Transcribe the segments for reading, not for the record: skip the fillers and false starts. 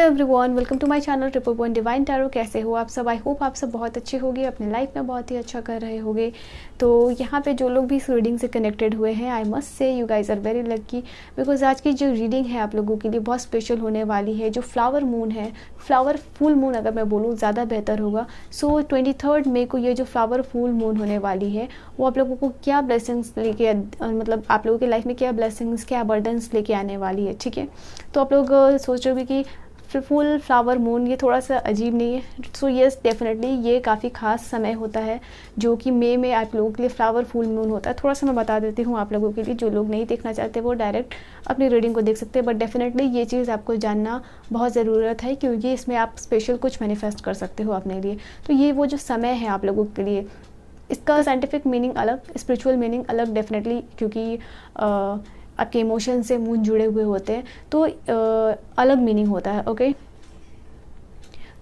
Hello everyone, welcome to my channel triple point divine tarot. कैसे हो आप सब? आई होप आप सब बहुत अच्छे होंगे, अपनी लाइफ में बहुत ही अच्छा कर रहे होंगे। तो यहाँ पे जो लोग भी इस रीडिंग से कनेक्टेड हुए हैं, I must say you guys are very lucky, because आज की जो रीडिंग है आप लोगों के लिए बहुत स्पेशल होने वाली है। जो फ्लावर मून है, फ्लावर फुल मून अगर मैं बोलूँ ज़्यादा बेहतर होगा। सो 23 मई को ये जो फ्लावर फुल मून होने वाली है वो आप लोगों को क्या ब्लेसिंग्स लेके, मतलब आप लोगों की लाइफ में क्या ब्लेसिंग्स, क्या अबंडेंस लेके आने वाली है। ठीक है, तो आप लोग सोच रहे होंगे कि फुल फ्लावर मून ये थोड़ा सा अजीब नहीं है। सो येस, डेफिनेटली ये काफ़ी ख़ास समय होता है जो कि मई में आप लोगों के लिए फ्लावर फुल मून होता है। थोड़ा सा मैं बता देती हूँ आप लोगों के लिए, जो लोग नहीं देखना चाहते वो डायरेक्ट अपनी रीडिंग को देख सकते हैं। बट डेफिनेटली ये चीज़ आपको जानना बहुत ज़रूरत है, क्योंकि इसमें आप स्पेशल कुछ मैनिफेस्ट कर सकते हो अपने लिए। तो ये वो जो समय है आप लोगों के लिए, इसका साइंटिफिक मीनिंग अलग, स्पिरिचुअल मीनिंग अलग डेफिनेटली, क्योंकि आपके इमोशन से मून जुड़े हुए होते हैं तो अलग मीनिंग होता है। ओके,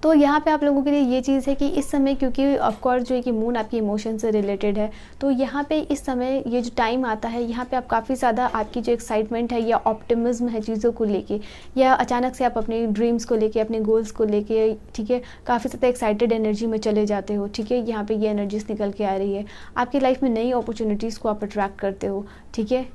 तो यहाँ पे आप लोगों के लिए ये चीज़ है कि इस समय, क्योंकि ऑफकोर्स जो है कि मून आपकी इमोशन से रिलेटेड है, तो यहाँ पे इस समय ये जो टाइम आता है, यहाँ पे आप काफ़ी ज़्यादा आपकी जो एक्साइटमेंट है या ऑप्टिमिज्म है चीज़ों को लेके, या अचानक से आप अपने ड्रीम्स को लेके, अपने गोल्स को लेके, ठीक है, काफ़ी ज़्यादा एक्साइटेड एनर्जी में चले जाते हो। ठीक है, यहाँ पर ये एनर्जीज निकल के आ रही है। आपकी लाइफ में नई अपॉर्चुनिटीज़ को आप अट्रैक्ट करते हो। ठीक है,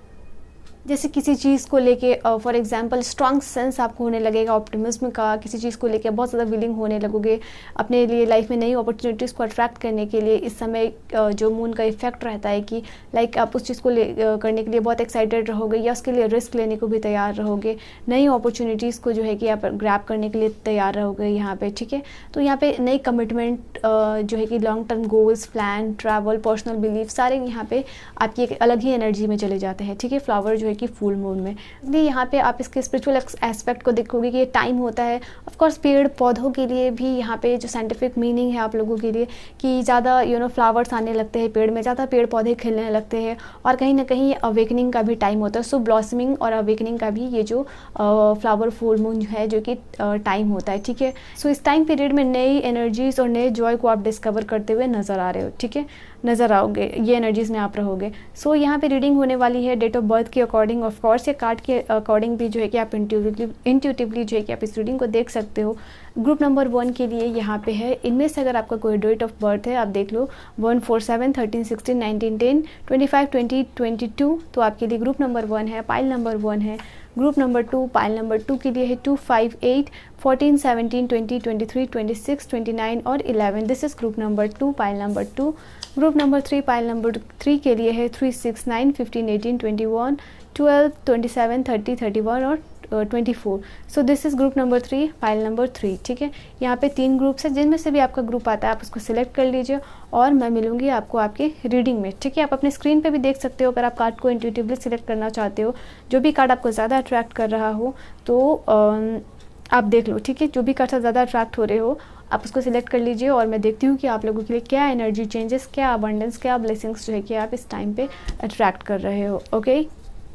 जैसे किसी चीज़ को लेके फॉर एग्जांपल स्ट्रॉन्ग सेंस आपको होने लगेगा ऑप्टिमिज्म का, किसी चीज़ को लेके बहुत ज़्यादा विलिंग होने लगोगे अपने लिए लाइफ में नई अपॉर्चुनिटीज़ को अट्रैक्ट करने के लिए। इस समय जो मून का इफेक्ट रहता है कि लाइक आप उस चीज़ को करने के लिए बहुत एक्साइटेड रहोगे, या उसके लिए रिस्क लेने को भी तैयार रहोगे, नई अपॉर्चुनिटीज़ को जो है कि आप ग्रैब करने के लिए तैयार रहोगे यहाँ पे। ठीक है, तो यहाँ पे नई कमिटमेंट जो है कि long term goals, plan, travel, personal belief, सारे यहाँ पे आपकी एक अलग ही एनर्जी में चले जाते हैं। ठीक है, फ्लावर जो है कि फुल मून में, इसलिए यहाँ पे आप इसके स्पिरिचुअल एस्पेक्ट को देखोगे कि ये टाइम होता है ऑफ कोर्स पेड़ पौधों के लिए भी। यहाँ पे जो साइंटिफिक मीनिंग है आप लोगों के लिए कि ज़्यादा फ्लावर्स आने लगते हैं पेड़ में, ज़्यादा पेड़ पौधे खिलने लगते हैं, और कहीं ना कहीं अवेकनिंग का भी टाइम होता है। सो ब्लॉसमिंग और अवेकनिंग का भी ये जो फ्लावर फुल मून है जो कि टाइम होता है। ठीक है, सो इस टाइम पीरियड में नई एनर्जीज और नए जॉय को आप डिस्कवर करते हुए नजर आ रहे हो। ठीक है, नज़र आओगे, ये एनर्जीज में आप रहोगे। सो यहाँ पे रीडिंग होने वाली है डेट ऑफ बर्थ के अकॉर्डिंग, ऑफ कोर्स ये कार्ड के अकॉर्डिंग भी जो है कि आप इंट्यूटिवली जो है कि आप इस रीडिंग को देख सकते हो। ग्रुप नंबर 1 के लिए यहाँ पे है, इनमें से अगर आपका कोई डेट ऑफ बर्थ है, आप देख लो 1, 4, 7, 13, 16, 19, 10, 25, 20, 22, तो आपके लिए ग्रुप नंबर 1 है, पाइल नंबर 1 है। ग्रुप नंबर 2, पाइल नंबर 2 के लिए है 2, 5, 8, 14, 17, 20, 23, 26, 29 और 11। This is group number 2, pile number 2। Group number 3, pile number 3 के लिए है 3, 6, 9, 15, 18, 21, 12, 27, 30, 31 और 24। So this is group number 3, pile number 3। ठीक है, यहाँ पे 3 ग्रुप्स है, जिनमें से भी आपका ग्रुप आता है आप उसको सिलेक्ट कर लीजिए और मैं मिलूंगी आपको आपके रीडिंग में। ठीक है, आप अपने स्क्रीन पे भी देख सकते हो, अगर आप कार्ड को इंट्यूटिवली सिलेक्ट करना चाहते हो, जो भी कार्ड आपको ज़्यादा अट्रैक्ट कर रहा हो तो आप देख लो। ठीक है, जो भी कार्ड से ज़्यादा अट्रैक्ट हो रहे हो आप उसको सिलेक्ट कर लीजिए, और मैं देखती हूँ कि आप लोगों के लिए क्या एनर्जी चेंजेस, क्या अबंडेंस, क्या ब्लेसिंग्स जो है कि आप इस टाइम पे अट्रैक्ट कर रहे हो। Okay,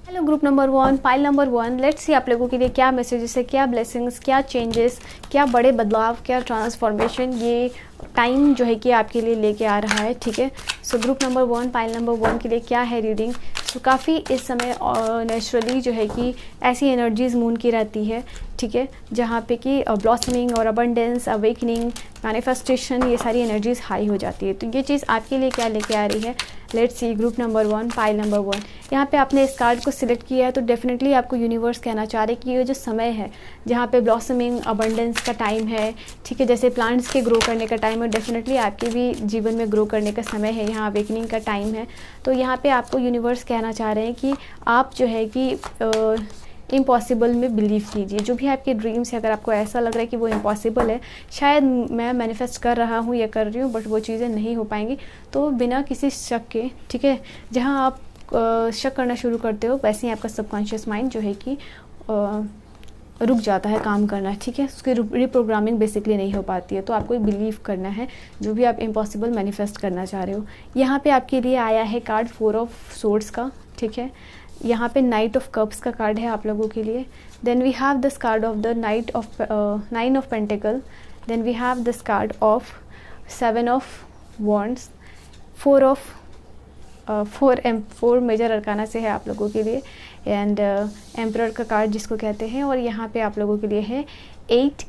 hello group number 1, pile number 1, let's see आप लोगों के लिए क्या मैसेजेस है, क्या ब्लेसिंग्स, क्या चेंजेस, क्या बड़े बदलाव, क्या ट्रांसफॉर्मेशन ये टाइम जो है कि आपके लिए लेके आ रहा है। ठीक है, so group number 1, pile number 1 के लिए क्या है रीडिंग। तो काफ़ी इस समय नेचुरली जो है कि ऐसी एनर्जीज मून की रहती है। ठीक है, जहाँ पे कि ब्लॉसमिंग और अबंडेंस, अवेकनिंग, मैनिफेस्टेशन, ये सारी एनर्जीज हाई हो जाती है। तो ये चीज़ आपके लिए क्या लेके आ रही है, let's see. Group number 1, pile number 1, यहाँ पे आपने इस कार्ड को सिलेक्ट किया है, तो डेफिनेटली आपको यूनिवर्स कहना चाह रहे हैं कि ये जो समय है जहाँ पे ब्लॉसमिंग, अबंडेंस का टाइम है, ठीक है, जैसे प्लांट्स के ग्रो करने का टाइम है, डेफिनेटली आपके भी जीवन में ग्रो करने का समय है, यहाँ अवेकनिंग का टाइम है। तो यहाँ पे आपको यूनिवर्स कहना चाह रहे हैं कि आप जो है कि इम्पॉसिबल में बिलीव कीजिए। जो भी आपके ड्रीम्स है, अगर आपको ऐसा लग रहा है कि वो इम्पॉसिबल है, शायद मैं मैनिफेस्ट कर रहा हूँ या कर रही हूँ, बट वो चीज़ें नहीं हो पाएंगी, तो बिना किसी शक के, ठीक है, जहाँ आप शक करना शुरू करते हो वैसे ही आपका सबकॉन्शियस माइंड जो है कि रुक जाता है काम करना। ठीक है, उसकी रिप्रोग्रामिंग बेसिकली नहीं हो पाती है, तो आपको बिलीव करना है जो भी आप इम्पॉसिबल मैनिफेस्ट करना चाह रहे हो। यहाँ पे आपके लिए आया है कार्ड 4 ऑफ सोर्ड्स का। ठीक है, यहाँ पे नाइट ऑफ कप्स का कार्ड है आप लोगों के लिए। Then we have this card of the nine of pentacle. Then we have this card of 7 of wands, 4 of 4 major arcana से है आप लोगों के लिए, एंड एम्परर का कार्ड जिसको कहते हैं, और यहाँ पे आप लोगों के लिए है 8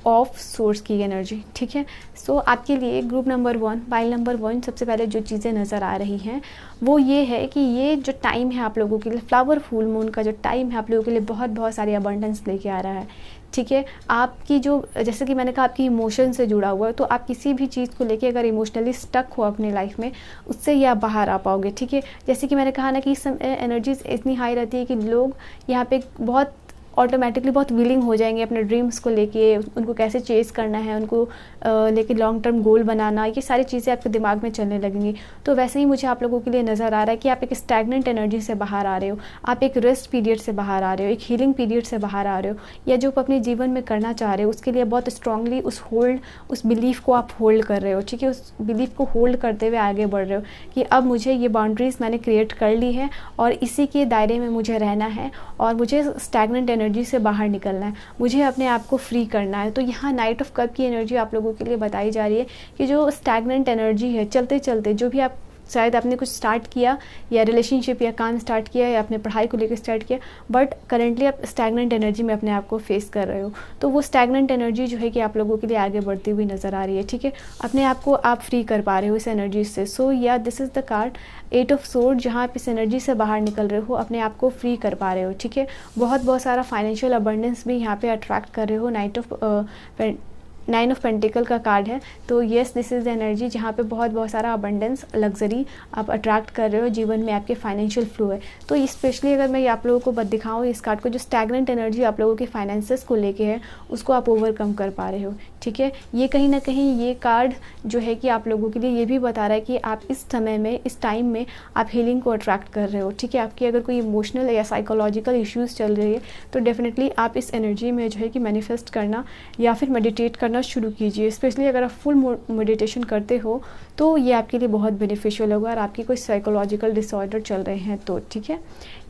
ऑफ सोर्स की एनर्जी, ठीक है। सो आपके लिए ग्रुप नंबर 1, पाइल नंबर 1, सबसे पहले जो चीज़ें नज़र आ रही हैं वो ये है कि ये जो टाइम है आप लोगों के लिए, फ्लावर फुल मून का जो टाइम है आप लोगों के लिए बहुत बहुत सारी अबंडेंस लेके आ रहा है, ठीक है। आपकी जो, जैसे कि मैंने कहा, आपकी इमोशन से जुड़ा हुआ है, तो आप किसी भी चीज़ को लेके अगर इमोशनली स्टक हो अपने लाइफ में, उससे ही आप बाहर आ पाओगे, ठीक है। जैसे कि मैंने कहा ना कि इस समय एनर्जीज इतनी हाई रहती है कि लोग यहाँ पे बहुत ऑटोमेटिकली बहुत विलिंग हो जाएंगे अपने ड्रीम्स को लेके, उनको कैसे चेज़ करना है, उनको लेके लॉन्ग टर्म गोल बनाना, ये सारी चीज़ें आपके दिमाग में चलने लगेंगी। तो वैसे ही मुझे आप लोगों के लिए नज़र आ रहा है कि आप एक स्टैग्नेंट एनर्जी से बाहर आ रहे हो, आप एक रेस्ट पीरियड से बाहर आ रहे हो, एक हीलिंग पीरियड से बाहर आ रहे हो, या जो आप अपने जीवन में करना चाह रहे हो उसके लिए बहुत स्ट्रांगली उस बिलीफ को आप होल्ड कर रहे हो, ठीक है। उस बिलीफ को होल्ड करते हुए आगे बढ़ रहे हो कि अब मुझे ये बाउंड्रीज़ मैंने क्रिएट कर ली है और इसी के दायरे में मुझे रहना है और मुझे स्टैग्नेंट एनर्जी से बाहर निकलना है, मुझे अपने आप को फ्री करना है। तो यहाँ नाइट ऑफ कप की एनर्जी आप लोगों के लिए बताई जा रही है कि जो स्टैग्नेंट एनर्जी है, चलते चलते जो भी आप, शायद आपने कुछ स्टार्ट किया या रिलेशनशिप या काम स्टार्ट किया या अपने पढ़ाई को लेकर स्टार्ट किया, बट करेंटली आप स्टैग्नेंट एनर्जी में अपने आप को फेस कर रहे हो, तो वो स्टैग्नेंट एनर्जी जो है कि आप लोगों के लिए आगे बढ़ती हुई नज़र आ रही है, ठीक है। अपने आप को आप फ्री कर पा रहे हो इस एनर्जी से। सो या this is the card 8 of sword, जहाँ आप इस एनर्जी से बाहर निकल रहे हो, अपने आप को फ्री कर पा रहे हो, ठीक है। बहुत सारा फाइनेंशियल अबंडेंस भी यहाँ पे अट्रैक्ट कर रहे हो। 9 ऑफ पेंटिकल का कार्ड है, तो yes this is the energy जहाँ पे बहुत सारा अबंडेंस, लग्जरी आप अट्रैक्ट कर रहे हो, जीवन में आपके फाइनेंशियल फ्लो है। तो स्पेशली अगर मैं आप लोगों को दिखाऊँ इस कार्ड को, जो स्टैग्नेंट एनर्जी आप लोगों के फाइनेंसेस को लेके है उसको आप ओवरकम कर पा रहे हो, ठीक है। ये कहीं ना कहीं ये कार्ड जो है कि आप लोगों के लिए ये भी बता रहा है कि आप इस समय में, इस टाइम में आप हीलिंग को अट्रैक्ट कर रहे हो, ठीक है। आपकी अगर कोई इमोशनल या साइकोलॉजिकल इश्यूज़ चल रही है तो डेफिनेटली आप इस एनर्जी में जो है कि मैनिफेस्ट करना या फिर मेडिटेट करना शुरू कीजिए। स्पेशली अगर आप फुल मेडिटेशन करते हो तो ये आपके लिए बहुत बेनिफिशियल होगा। और आपकी कोई साइकोलॉजिकल डिसऑर्डर चल रहे हैं तो ठीक है,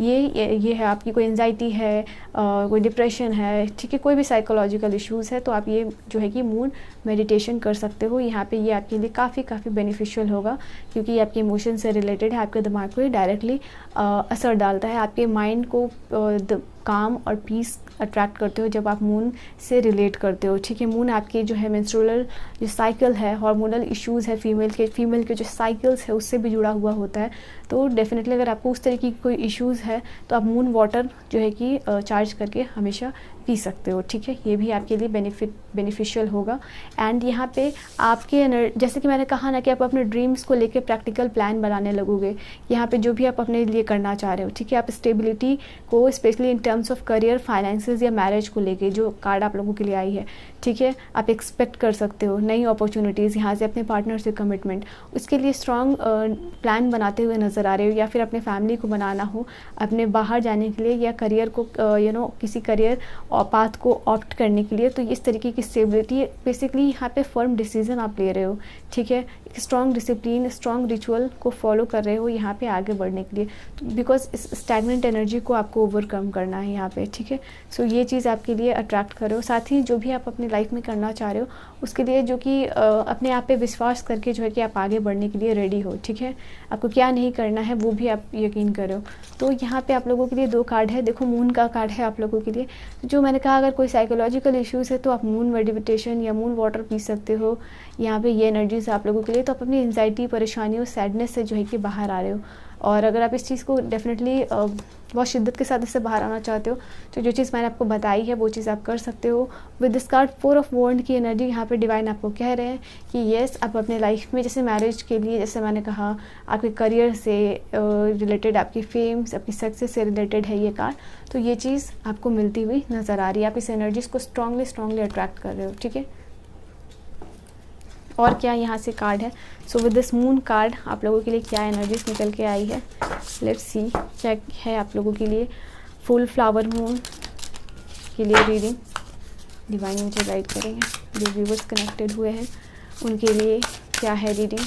ये है, आपकी कोई एंजाइटी है, कोई डिप्रेशन है, ठीक है, कोई भी साइकोलॉजिकल इश्यूज़ है तो आप ये जो है कि मून मेडिटेशन कर सकते हो। यहाँ पे ये आपके लिए काफ़ी बेनिफिशियल होगा क्योंकि ये आपके इमोशन से रिलेटेड है, आपके दिमाग को डायरेक्टली असर डालता है, आपके माइंड को काम और पीस अट्रैक्ट करते हो जब आप मून से रिलेट करते हो, ठीक है। मून आपकी जो है मेंस्ट्रुअल जो साइकिल है, हार्मोनल इश्यूज़ है, फीमेल के जो साइकिल्स है उससे भी जुड़ा हुआ होता है। तो डेफिनेटली अगर आपको उस तरीके की कोई इश्यूज़ है तो आप मून वाटर जो है कि चार्ज करके हमेशा पी सकते हो, ठीक है। ये भी आपके लिए बेनिफिशियल होगा। एंड यहाँ पे आपके जैसे कि मैंने कहा ना कि आप अपने ड्रीम्स को लेके प्रैक्टिकल प्लान बनाने लगोगे। यहाँ पे जो भी आप अपने लिए करना चाह रहे हो, ठीक है, आप स्टेबिलिटी को specially in terms of career, finances या मैरिज को लेके जो कार्ड आप लोगों के लिए आई है, ठीक है, आप एक्सपेक्ट कर सकते हो नई अपॉर्चुनिटीज़ यहाँ से, अपने पार्टनर से कमिटमेंट, उसके लिए स्ट्रॉन्ग प्लान बनाते हुए नज़र आ रहे हो। या फिर अपने फैमिली को बनाना हो, अपने बाहर जाने के लिए या करियर को किसी करियर पाथ को ऑप्ट करने के लिए, तो इस तरीके की स्टेबिलिटी बेसिकली यहाँ पे फर्म डिसीजन आप ले रहे हो, ठीक है। एक स्ट्रॉन्ग डिसिप्लिन, स्ट्रॉन्ग रिचुअल को फॉलो कर रहे हो यहाँ पे आगे बढ़ने के लिए, बिकॉज इस स्टैग्नेंट एनर्जी को आपको ओवरकम करना है यहाँ पे, ठीक है। सो ये चीज़ आपके लिए अट्रैक्ट कर रहे हो। साथ ही जो भी आप अपनी लाइफ में करना चाह रहे हो उसके लिए जो कि अपने आप पे विश्वास करके जो है कि आप आगे बढ़ने के लिए रेडी हो, ठीक है। आपको क्या नहीं करना है वो भी आप यकीन करो। तो यहाँ पे आप लोगों के लिए 2 कार्ड है। देखो मून का कार्ड है आप लोगों के लिए, जो मैंने कहा अगर कोई साइकोलॉजिकल इश्यूज़ है तो आप मून मेडिटेशन या मून वाटर पी सकते हो। यहाँ पे ये एनर्जीज आप लोगों के लिए, तो आप अपनी एंजाइटी, परेशानियों, सैडनेस से जो है कि बाहर आ रहे हो। और अगर आप इस चीज़ को डेफिनेटली बहुत शिद्दत के साथ इससे बाहर आना चाहते हो तो जो चीज़ मैंने आपको बताई है वो चीज़ आप कर सकते हो। विद दिस कार्ड 4 ऑफ वॉन्ड की एनर्जी, यहाँ पे डिवाइन आपको कह रहे हैं कि येस, आप अपने लाइफ में जैसे मैरिज के लिए, जैसे मैंने कहा आपके करियर से रिलेटेड, आपकी फेम्स, आपकी सक्सेस से रिलेटेड है ये कार्ड, तो ये चीज़ आपको मिलती हुई नज़र आ रही है। आप इस एनर्जीज को स्ट्रांगली अट्रैक्ट कर रहे हो, ठीक है। और क्या यहाँ से कार्ड है, so with this moon card आप लोगों के लिए क्या एनर्जीज निकल के आई है, लेट्स सी क्या है आप लोगों के लिए। फुल फ्लावर मून के लिए रीडिंग डिवाइन मुझे गाइड करेंगे। जो व्यूवर्स कनेक्टेड हुए हैं उनके लिए क्या है रीडिंग।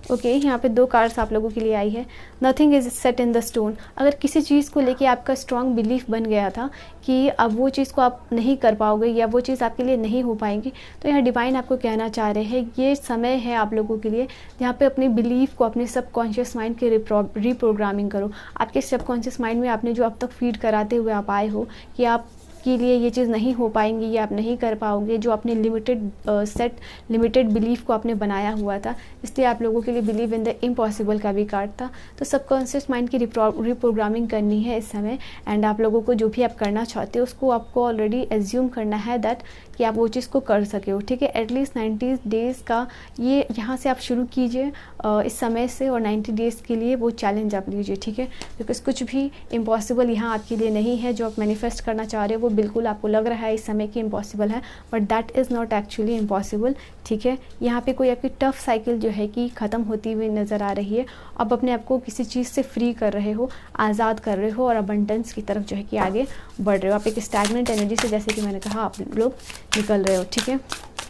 ओके, यहाँ पे 2 कार्ड्स आप लोगों के लिए आई है। Nothing is set in the stone. अगर किसी चीज़ को लेके आपका स्ट्रॉन्ग बिलीफ बन गया था कि अब वो चीज़ को आप नहीं कर पाओगे या वो चीज़ आपके लिए नहीं हो पाएगी, तो यहाँ डिवाइन आपको कहना चाह रहे हैं ये समय है आप लोगों के लिए जहाँ पे अपने बिलीफ को, अपने सबकॉन्शियस माइंड के रीप्रोग्रामिंग करो। आपके सबकॉन्शियस माइंड में आपने जो अब तक फीड कराते हुए आप आए हो कि आप आपके लिए ये चीज़ नहीं हो पाएंगी, ये आप नहीं कर पाओगे, जो आपने लिमिटेड बिलीफ को आपने बनाया हुआ था, इसलिए आप लोगों के लिए बिलीव इन द इम्पॉसिबल का भी कार्ड था। तो सबकॉन्शियस माइंड की रिप्रोग्रामिंग करनी है इस समय, एंड आप लोगों को जो भी आप करना चाहते हो उसको आपको ऑलरेडी एज्यूम करना है दैट कि आप वो चीज़ को कर सके हो, ठीक है। एटलीस्ट 90 डेज़ का ये यहाँ से आप शुरू कीजिए इस समय से, और 90 डेज़ के लिए वो चैलेंज आप लीजिए, ठीक है। बिकॉज कुछ भी इम्पॉसिबल यहाँ आपके लिए नहीं है। जो आप मैनिफेस्ट करना चाह रहे हो वो बिल्कुल आपको लग रहा है इस समय कि इम्पॉसिबल है, but that is not actually impossible, ठीक है। यहाँ पे कोई आपकी टफ साइकिल जो है कि ख़त्म होती हुई नज़र आ रही है। आप अपने आप को किसी चीज़ से फ्री कर रहे हो, आज़ाद कर रहे हो, और अबंडेंस की तरफ जो है कि आगे बढ़ रहे हो। आप एक स्टैग्नेंट एनर्जी से, जैसे कि मैंने कहा, आप लोग निकल रहे हो, ठीक है।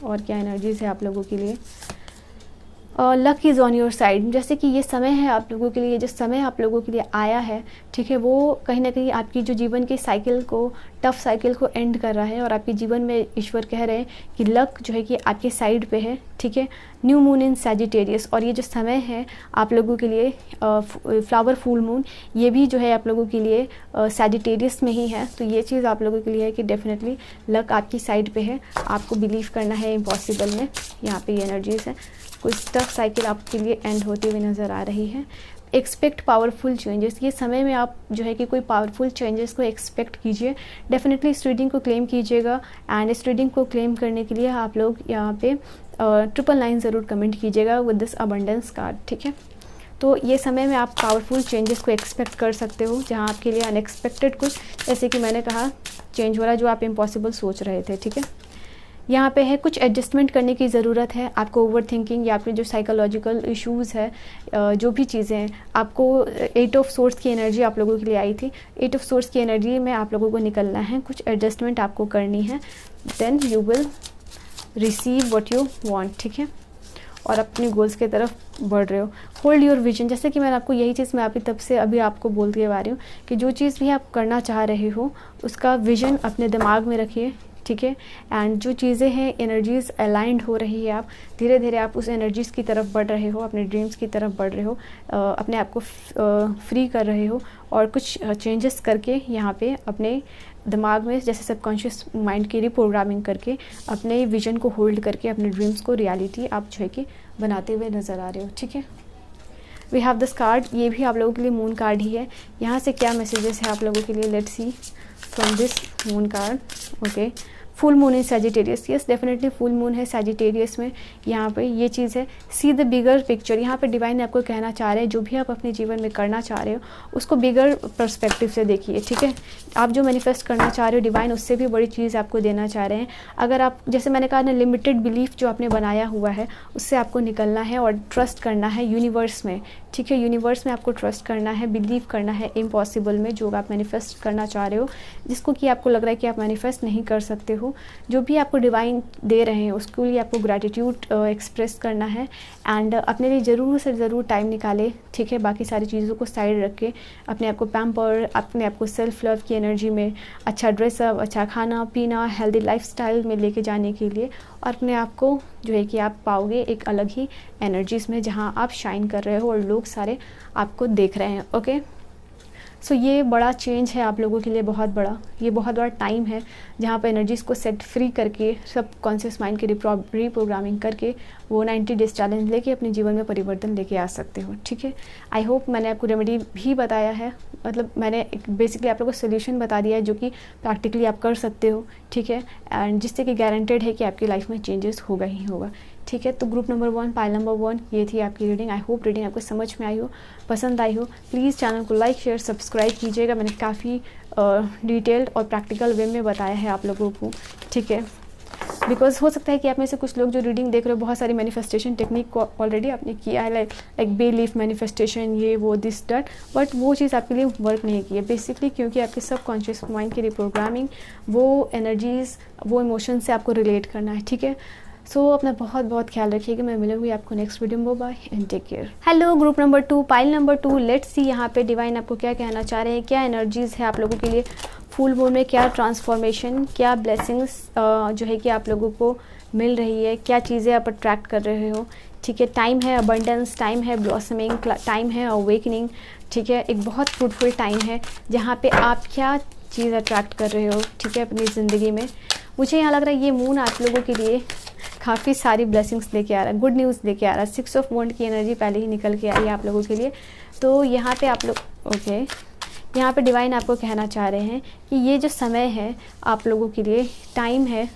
और क्या एनर्जीज़ है आप लोगों के लिए? Luck is on your side. जैसे कि ये समय है आप लोगों के लिए, जो समय आप लोगों के लिए आया है, ठीक है, वो कहीं ना कहीं आपकी जो जीवन की साइकिल को, टफ साइकिल को एंड कर रहा है, और आपके जीवन में ईश्वर कह रहे हैं कि लक जो है कि आपके साइड पे है, ठीक है। न्यू मून इन सैजिटेरियस, और ये जो समय है आप लोगों के लिए फ्लावर फुल मून, ये भी जो है आप लोगों के लिए सैजिटेरियस में ही है। तो ये चीज़ आप लोगों के लिए है कि डेफिनेटली लक आपकी साइड पे है, आपको बिलीव करना है इम्पॉसिबल में। यहाँ पे ये एनर्जीज़ है, कुछ टफ साइकिल आपके लिए एंड होती हुई नज़र आ रही है। एक्सपेक्ट पावरफुल चेंजेस, ये समय में आप जो है कि कोई पावरफुल चेंजेस को एक्सपेक्ट कीजिए। डेफिनेटली इस रीडिंग को क्लेम कीजिएगा, एंड इस रीडिंग को क्लेम करने के लिए आप लोग यहाँ पे 999 ज़रूर कमेंट कीजिएगा विद दिस अबंडेंस कार्ड, ठीक है। तो ये समय में आप पावरफुल चेंजेस को एक्सपेक्ट कर सकते हो, जहाँ आपके लिए अनएक्सपेक्टेड कुछ, जैसे कि मैंने कहा, चेंज हो रहा है जो आप इम्पॉसिबल सोच रहे थे, ठीक है। यहाँ पे है कुछ एडजस्टमेंट करने की ज़रूरत है आपको। ओवर थिंकिंग या फिर जो साइकोलॉजिकल इश्यूज़ है, जो भी चीज़ें हैं, आपको 8 ऑफ सोर्स की एनर्जी आप लोगों के लिए आई थी। 8 ऑफ सोर्स की एनर्जी में आप लोगों को निकलना है, कुछ एडजस्टमेंट आपको करनी है, then you will receive what you want, ठीक है। और अपने गोल्स की तरफ बढ़ रहे हो। होल्ड योर विजन, जैसे कि मैंने आपको यही चीज़ मैं अभी तब से अभी आपको बोलती आ रही हूँ कि जो चीज़ भी आप करना चाह रहे हो उसका विजन अपने दिमाग में रखिए, ठीक है। एंड जो चीज़ें हैं, एनर्जीज़ अलाइंड हो रही है, आप धीरे धीरे आप उस एनर्जीज़ की तरफ बढ़ रहे हो, अपने ड्रीम्स की तरफ बढ़ रहे हो, अपने आप को फ्री कर रहे हो, और कुछ चेंजेस करके यहाँ पे अपने दिमाग में, जैसे सबकॉन्शियस माइंड की रिप्रोग्रामिंग करके, अपने विजन को होल्ड करके अपने ड्रीम्स को रियलिटी आप जो है कि बनाते हुए नज़र आ रहे हो, ठीक है। वी हैव दिस कार्ड, ये भी आप लोगों के लिए मून कार्ड ही है। यहाँ से क्या मैसेजेस है आप लोगों के लिए? Let's C from this moon card. Okay, full moon in Sagittarius, yes definitely full moon है सैजिटेरियस में। यहाँ पे ये चीज़ है, सी द बिगर पिक्चर। यहाँ पे डिवाइन आपको कहना चाह रहे हैं, जो भी आप अपने जीवन में करना चाह रहे हो उसको बिगर पर्सपेक्टिव से देखिए, ठीक है। आप जो मैनिफेस्ट करना चाह रहे हो, डिवाइन उससे भी बड़ी चीज़ आपको देना चाह रहे हैं। अगर आप, जैसे मैंने कहा ना, लिमिटेड बिलीफ जो आपने बनाया हुआ है उससे आपको निकलना है और ट्रस्ट करना है यूनिवर्स में, ठीक है। यूनिवर्स में आपको ट्रस्ट करना है, बिलीव करना है इम्पॉसिबल में, जो आप मैनिफेस्ट करना चाह रहे हो, जिसको कि आपको लग रहा है कि आप मैनिफेस्ट नहीं कर सकते हो। जो भी आपको डिवाइन दे रहे हैं उसके लिए आपको ग्रैटिट्यूड एक्सप्रेस करना है, एंड अपने लिए ज़रूर से ज़रूर टाइम निकाले, ठीक है। बाकी सारी चीज़ों को साइड रख के अपने आप को पैम्पर, अपने आप को सेल्फ लव की एनर्जी में, अच्छा ड्रेसअप, अच्छा खाना पीना, हेल्दी लाइफस्टाइल में लेके जाने के लिए, और अपने आप को जो है कि आप पाओगे एक अलग ही एनर्जीज में, जहाँ आप शाइन कर रहे हो और लोग सारे आपको देख रहे हैं। ओके, सो ये बड़ा चेंज है आप लोगों के लिए, बहुत बड़ा, ये बहुत बड़ा टाइम है जहाँ पर एनर्जीज़ को सेट फ्री करके, सब कॉन्शियस माइंड की रिप्रोग्रामिंग करके वो 90 डेज चैलेंज लेके अपने जीवन में परिवर्तन लेके आ सकते हो, ठीक है। आई होप मैंने आपको रेमेडी भी बताया है, मतलब मैंने एक बेसिकली आप लोगों को सोल्यूशन बता दिया है जो कि प्रैक्टिकली आप कर सकते हो, ठीक है, एंड जिससे कि गारंटेड है कि आपकी लाइफ में चेंजेस होगा ही होगा, ठीक है। तो ग्रुप नंबर 1, पाइल नंबर 1, ये थी आपकी रीडिंग। आई होप रीडिंग आपको समझ में आई हो, पसंद आई हो। प्लीज़ चैनल को लाइक शेयर सब्सक्राइब कीजिएगा। मैंने काफ़ी डिटेल्ड और प्रैक्टिकल वे में बताया है आप लोगों को, ठीक है। बिकॉज हो सकता है कि आप में से कुछ लोग जो रीडिंग देख रहे हो बहुत सारी मैनिफेस्टेशन टेक्निक को ऑलरेडी आपने किया है, लाइक बे लीफ मैनिफेस्टेशन, ये वो दिस डैट, बट वो चीज़ आपके लिए वर्क नहीं की है बेसिकली, क्योंकि आपके सब कॉन्शियस माइंड की रिप्रोग्रामिंग, वो एनर्जीज़, वो इमोशन से आपको रिलेट करना है, ठीक है। सो अपना बहुत बहुत ख्याल रखिएगा। मैं मिलूंगी आपको नेक्स्ट वीडियो में। Bye and take care. Hello group number 2, pile number 2, let's see यहाँ पे डिवाइन आपको क्या कहना चाह रहे हैं, क्या एनर्जीज़ है आप लोगों के लिए फुल मून में, क्या ट्रांसफॉर्मेशन, क्या ब्लेसिंग्स जो है कि आप लोगों को मिल रही है, क्या चीज़ें आप अट्रैक्ट कर रहे हो, ठीक है। टाइम है अबंडेंस, टाइम है ब्लॉसमिंग, टाइम है अवेकनिंग, ठीक है। एक बहुत फ्रूटफुल टाइम है जहाँ पे आप क्या चीज़ अट्रैक्ट कर रहे हो, ठीक है, अपनी ज़िंदगी में। मुझे यहाँ लग रहा है ये मून आप लोगों के लिए काफ़ी सारी ब्लेसिंग्स लेके आ रहा है, गुड न्यूज़ लेके आ रहा है। 6 ऑफ वॉन्ड की एनर्जी पहले ही निकल के आई है आप लोगों के लिए। तो यहाँ पे आप लोग ओके, यहाँ पे डिवाइन आपको कहना चाह रहे हैं कि ये जो समय है आप लोगों के लिए, टाइम है,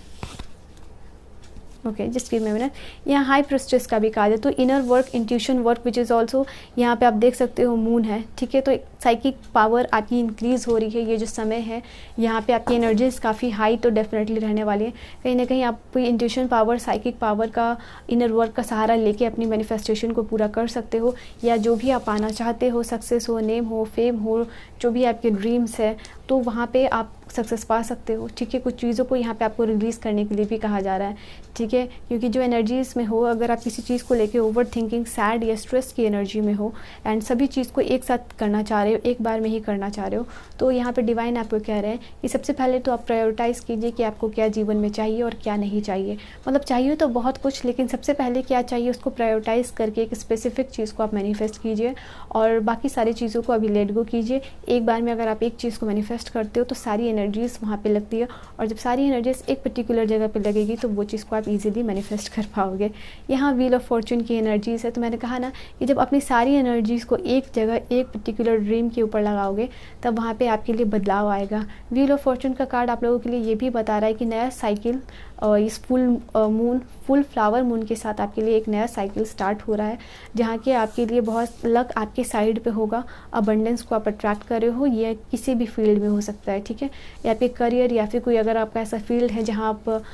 okay just give me a minute. यहाँ हाई प्रिस्टेस का भी कार्ड है, तो inner work, intuition work which is also यहाँ पे आप देख सकते हो मून है, ठीक है। तो साइकिक पावर आपकी इंक्रीज़ हो रही है। ये जो समय है यहाँ पे आपकी एनर्जीज काफ़ी हाई तो डेफिनेटली रहने वाली है। कहीं ना कहीं आप इंट्यूशन पावर, साइकिक पावर का, इनर वर्क का सहारा लेके अपनी मैनिफेस्टेशन को पूरा कर सकते हो, या जो भी आप पाना चाहते हो, सक्सेस हो, नेम हो, फेम हो, जो भी आपके ड्रीम्स है, तो वहाँ पे आप सक्सेस पा सकते हो, ठीक है। कुछ चीज़ों को यहाँ पे आपको रिलीज़ करने के लिए भी कहा जा रहा है, ठीक है, क्योंकि जो एनर्जीज़ में हो, अगर आप किसी चीज़ को लेके ओवर थिंकिंग, सैड या स्ट्रेस की एनर्जी में हो एंड सभी चीज़ को एक साथ करना चाह रहे हो, एक बार में ही करना चाह रहे हो, तो यहाँ पे डिवाइन आपको कह रहे हैं कि सबसे पहले तो आप प्रायोरिटाइज़ कीजिए कि आपको क्या जीवन में चाहिए और क्या नहीं चाहिए। मतलब चाहिए तो बहुत कुछ, लेकिन सबसे पहले क्या चाहिए उसको प्रायोरिटाइज़ करके एक स्पेसिफिक चीज़ को आप मैनिफेस्ट कीजिए और बाकी सारी चीज़ों को अभी लेट गो कीजिए। एक बार में अगर आप एक चीज़ को मैनिफेस्ट करते हो तो सारी एनर्जीज़ वहाँ पे लगती है, और जब सारी एनर्जीज़ एक पर्टिकुलर जगह पे लगेगी तो वो चीज़ को आप इजीली मैनिफेस्ट कर पाओगे। यहाँ व्हील ऑफ फॉर्चून की एनर्जीज़ है, तो मैंने कहा ना कि जब अपनी सारी एनर्जीज़ को एक जगह, एक पर्टिकुलर ड्रीम के ऊपर लगाओगे, तब वहाँ पे आपके लिए बदलाव आएगा। व्हील ऑफ फॉर्चून का कार्ड आप लोगों के लिए ये भी बता रहा है कि नया साइकिल इस फुल फ्लावर मून के साथ आपके लिए एक नया साइकिल स्टार्ट हो रहा है, जहाँ के आपके लिए बहुत लक आपके साइड पे होगा। अबंडेंस को आप अट्रैक्ट कर रहे हो, ये किसी भी फील्ड में हो सकता है, ठीक है, या फिर करियर, या फिर कोई अगर आपका ऐसा फील्ड है जहाँ आप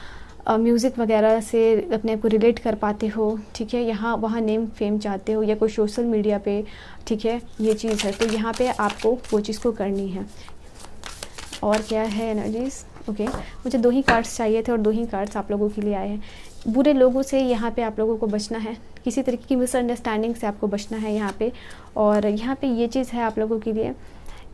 म्यूज़िक वगैरह से अपने आप को रिलेट कर पाते हो, ठीक है, यहाँ वहाँ नेम फेम चाहते हो, या कोई सोशल मीडिया पे, ठीक है, ये चीज़ है, तो यहाँ पे आपको वो चीज़ को करनी है। और क्या है एनर्जीज़, ओके मुझे 2 ही कार्ड्स चाहिए थे और 2 ही कार्ड्स आप लोगों के लिए आए हैं। बुरे लोगों से यहाँ पे आप लोगों को बचना है, किसी तरीके की मिसअंडरस्टैंडिंग से आपको बचना है यहाँ पे। और यहाँ पे ये चीज़ है आप लोगों के लिए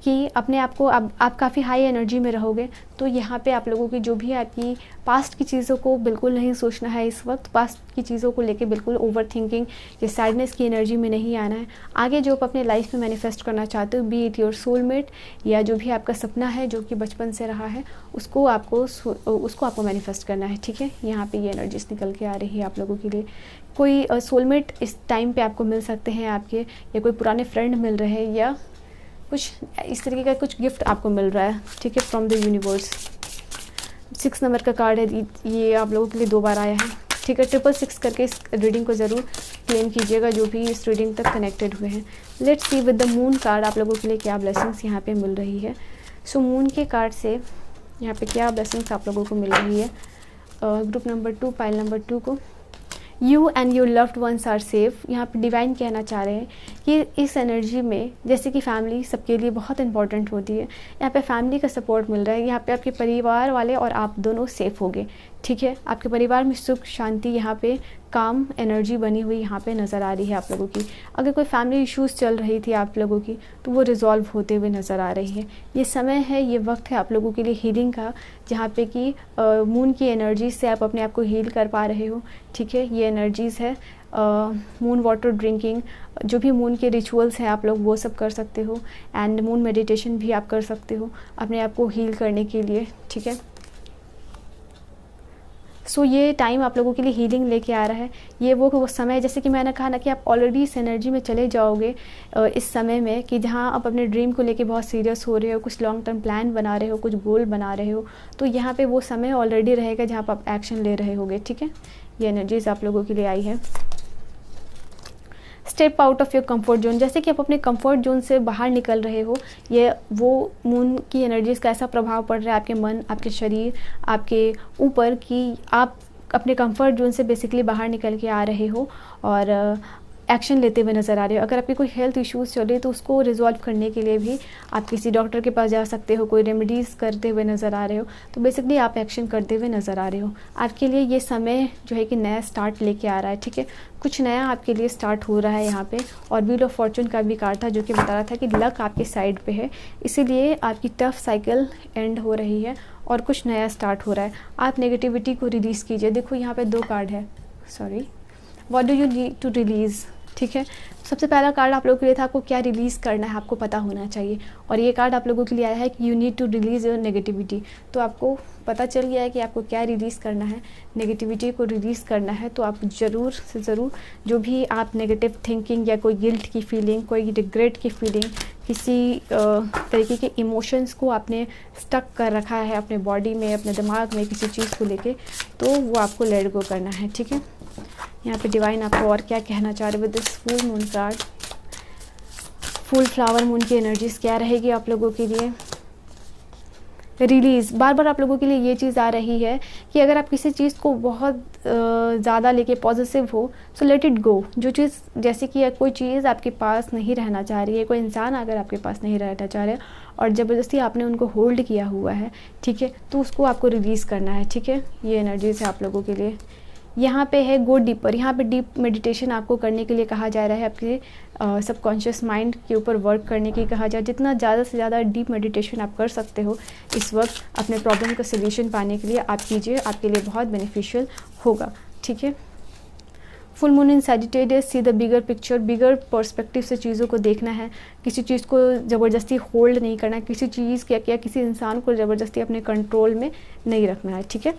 कि अपने आप को आप काफ़ी हाई एनर्जी में रहोगे, तो यहाँ पे आप लोगों की जो भी आपकी पास्ट की चीज़ों को बिल्कुल नहीं सोचना है इस वक्त। पास्ट की चीज़ों को लेके बिल्कुल ओवर थिंकिंग या सैडनेस की एनर्जी में नहीं आना है। आगे जो आप अपने लाइफ में मैनिफेस्ट करना चाहते हो, बी इट योर सोलमेट या जो भी आपका सपना है जो कि बचपन से रहा है, उसको आपको मैनिफेस्ट करना है, ठीक है। यहाँ पे ये एनर्जीज निकल के आ रही है आप लोगों के लिए। कोई सोलमेट इस टाइम पे आपको मिल सकते हैं आपके, या कोई पुराने फ्रेंड मिल रहे हैं, या कुछ इस तरीके का कुछ गिफ्ट आपको मिल रहा है, ठीक है, फ्रॉम द यूनिवर्स। 6 नंबर का कार्ड है, ये आप लोगों के लिए 2 बार आया है, ठीक है। 666 करके इस रीडिंग को ज़रूर क्लेम कीजिएगा जो भी इस रीडिंग तक कनेक्टेड हुए हैं। Let's see with the moon card आप लोगों के लिए क्या ब्लेसिंग्स यहाँ पे मिल रही है। मून के कार्ड से यहाँ पे क्या ब्लेसिंग्स आप लोगों को मिल रही है। ग्रुप नंबर 2, पाइल नंबर 2 को, you and your loved ones are safe. यहाँ पे डिवाइन कहना चाह रहे हैं कि इस एनर्जी में जैसे कि फैमिली सबके लिए बहुत इंपॉर्टेंट होती है, यहाँ पे फैमिली का सपोर्ट मिल रहा है। यहाँ पे आपके परिवार वाले और आप दोनों सेफ होगे, ठीक है। आपके परिवार में सुख शांति, यहाँ पे काम एनर्जी बनी हुई यहाँ पे नज़र आ रही है आप लोगों की। अगर कोई फैमिली इश्यूज़ चल रही थी आप लोगों की, तो वो रिजॉल्व होते हुए नज़र आ रही है। ये समय है, ये वक्त है आप लोगों के लिए हीलिंग का, जहाँ पे कि मून की एनर्जी से आप अपने आप को हील कर पा रहे हो, ठीक है। ये एनर्जीज़ है मून वाटर ड्रिंकिंग, जो भी मून के रिचुअल्स हैं आप लोग वो सब कर सकते हो, एंड मून मेडिटेशन भी आप कर सकते हो अपने आप को हील करने के लिए, ठीक है। ये टाइम आप लोगों के लिए हीलिंग लेके आ रहा है। ये वो समय, जैसे कि मैंने कहा ना कि आप ऑलरेडी इस एनर्जी में चले जाओगे इस समय में, कि जहाँ आप अपने ड्रीम को लेके बहुत सीरियस हो रहे हो, कुछ लॉन्ग टर्म प्लान बना रहे हो, कुछ गोल बना रहे हो, तो यहाँ पे वो समय ऑलरेडी रहेगा जहाँ पर आप एक्शन ले रहे होगे, ठीक है। ये एनर्जीज आप लोगों के लिए आई है। Step out of your comfort zone, जैसे कि आप अपने कंफर्ट जोन से बाहर निकल रहे हो, ये वो मून की एनर्जीज़ का ऐसा प्रभाव पड़ रहा है आपके मन, आपके शरीर, आपके ऊपर, कि आप अपने कंफर्ट जोन से बेसिकली बाहर निकल के आ रहे हो और एक्शन लेते हुए नज़र आ रहे हो। अगर आपकी कोई हेल्थ इश्यूज़ चल रही है तो उसको रिजॉल्व करने के लिए भी आप किसी डॉक्टर के पास जा सकते हो, कोई रेमेडीज़ करते हुए नज़र आ रहे हो, तो बेसिकली आप एक्शन करते हुए नज़र आ रहे हो। आपके लिए ये समय जो है कि नया स्टार्ट लेके आ रहा है, ठीक है। कुछ नया आपके लिए स्टार्ट हो रहा है यहाँ पे। और व्हील ऑफ फॉर्चून का भी कार्ड था जो कि बता रहा था कि लक आपके साइड पे है, इसीलिए आपकी टफ साइकिल एंड हो रही है और कुछ नया स्टार्ट हो रहा है। आप नेगेटिविटी को रिलीज़ कीजिए। देखो यहाँ पे 2 कार्ड है, sorry, what do you need to release, ठीक है। सबसे पहला कार्ड आप लोगों के लिए था आपको क्या रिलीज़ करना है, आपको पता होना चाहिए। और ये कार्ड आप लोगों के लिए आया है कि you need to release your negativity. तो आपको पता चल गया है कि आपको क्या रिलीज़ करना है, नेगेटिविटी को रिलीज़ करना है। तो आप ज़रूर से ज़रूर जो भी आप नेगेटिव थिंकिंग या कोई गिल्ट की फीलिंग, कोई रिग्रेट की फीलिंग, किसी तरीके के इमोशंस को आपने स्टक कर रखा है अपने बॉडी में, अपने दिमाग में किसी चीज़ को लेके, तो वो आपको लेट गो करना है। ठीक है। यहाँ पे डिवाइन आपको और क्या कहना चाह रहे with this full moon card. Full flower moon की एनर्जीज क्या रहेगी आप लोगों के लिए? रिलीज़, बार बार आप लोगों के लिए ये चीज़ आ रही है कि अगर आप किसी चीज़ को बहुत ज़्यादा लेके पॉजिटिव हो, सो लेट इट गो। जो चीज़, जैसे कि कोई चीज़ आपके पास नहीं रहना चाह रही है, कोई इंसान अगर आपके पास नहीं रहना चाह रहा है और ज़बरदस्ती आपने उनको होल्ड किया हुआ है, ठीक है, तो उसको आपको रिलीज़ करना है। ठीक है। ये एनर्जीज है आप लोगों के लिए। यहाँ पे है गो डीपर। यहाँ पे डीप मेडिटेशन आपको करने के लिए कहा जा रहा है, आपके सबकॉन्शियस माइंड के ऊपर वर्क करने की कहा जा। जितना ज़्यादा से ज़्यादा डीप मेडिटेशन आप कर सकते हो इस वक्त अपने प्रॉब्लम का सोल्यूशन पाने के लिए आप कीजिए, आपके लिए बहुत बेनिफिशियल होगा। ठीक है। Full moon in Sagittarius, see the bigger picture, bigger perspective से चीज़ों को देखना है। किसी चीज़ को ज़बरदस्ती होल्ड नहीं करना है, किसी चीज़ या किसी इंसान को ज़बरदस्ती अपने कंट्रोल में नहीं रखना है। ठीक है।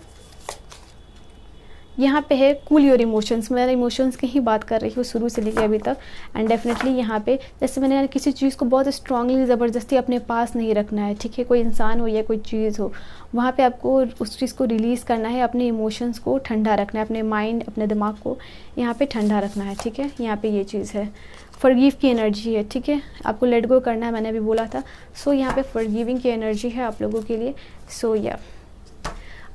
यहाँ पे है कूल योर इमोशंस। मैं इमोशंस की ही बात कर रही हूँ शुरू से लेकर अभी तक। एंड डेफिनेटली यहाँ पे जैसे मैंने किसी चीज़ को बहुत स्ट्रांगली ज़बरदस्ती अपने पास नहीं रखना है। ठीक है। कोई इंसान हो या कोई चीज़ हो, वहाँ पे आपको उस चीज़ को रिलीज़ करना है, अपने इमोशंस को ठंडा रखना है, अपने माइंड, अपने दिमाग को यहाँ पे ठंडा रखना है। ठीक है। यहाँ पे ये चीज़ है। फॉरगिव की एनर्जी है। ठीक है। आपको लेट गो करना है, मैंने अभी बोला था। सो यहाँ पे फॉरगिविंग की एनर्जी है आप लोगों के लिए। सो या